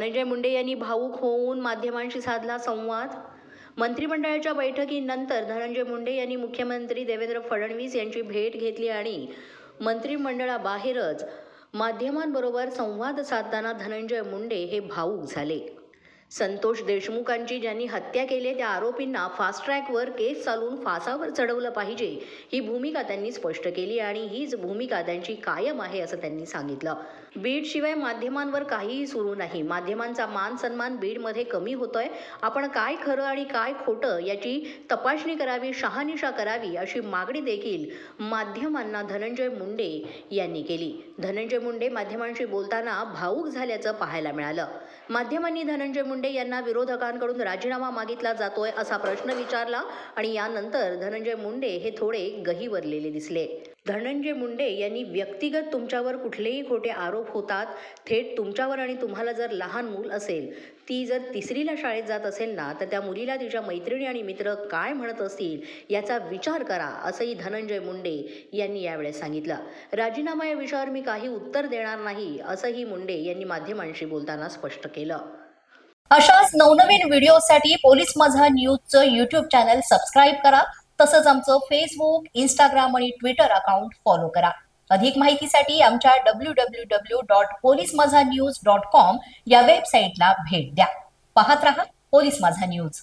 धनंजय मुंडे यांनी भावूक होऊन माध्यमांशी साधला संवाद। मंत्रिमंडळाच्या बैठकीनंतर धनंजय मुंडे यांनी मुख्यमंत्री देवेंद्र फडणवीस यांची भेट घेतली आणि मंत्रिमंडळाबाहेरच माध्यमांबरोबर संवाद साधताना धनंजय मुंडे हे भावूक झाले। संतोष देशमुखांची ज्यांनी हत्या केली त्या आरोपींना फास्ट ट्रॅकवर केस चालवून फासावर चढवलं पाहिजे ही भूमिका त्यांनी स्पष्ट केली आणि हीच भूमिका त्यांची कायम आहे असं त्यांनी सांगितलं। बीडशिवाय माध्यमांवर काहीही सुरू नाही। माध्यमांचा मान सन्मान बीडमध्ये कमी होतोय। आपण काय खरं आणि काय खोटं याची तपासणी करावी, शहानिशा करावी अशी मागणी देखील माध्यमांना धनंजय मुंडे यांनी केली। धनंजय मुंडे माध्यमांशी बोलताना भावूक झाल्याचं पाहायला मिळालं। माध्यमांनी धनंजय मुंडे यांना विरोधकांकडून राजीनामा मागितला जातोय असा प्रश्न विचारला आणि यानंतर धनंजय मुंडे हे थोडे गहिवरलेले दिसले। धनंजय मुंडे यांनी व्यक्तिगत तुमच्यावर कुठलेही खोटे आरोप होतात, थेट तुमच्यावर आणि तुम्हाला जर लहान मूल असेल, ती जर 3रीला शाळेत जात असेल ना, तर त्या मुलीला तिच्या मैत्रिणी आणि मित्र काय म्हणत असतील याचा विचार करा असंही धनंजय मुंडे यांनी यावेळेस सांगितलं। राजीनामा या विषयावर मी काही उत्तर देणार नाही असंही मुंडे यांनी माध्यमांशी बोलताना स्पष्ट केलं। अशाच नवनवीन व्हिडिओसाठी पोलीस माझा न्यूजचं YouTube चॅनल सबस्क्राईब करा। तसंच आमचं फेसबुक, इंस्टाग्राम आणि ट्विटर अकाउंट फॉलो करा। अधिक माहितीसाठी आमच्या www.polismazhanews.com या वेबसाईटला भेट द्या। पाहत रहा पोलीस माझा न्यूज।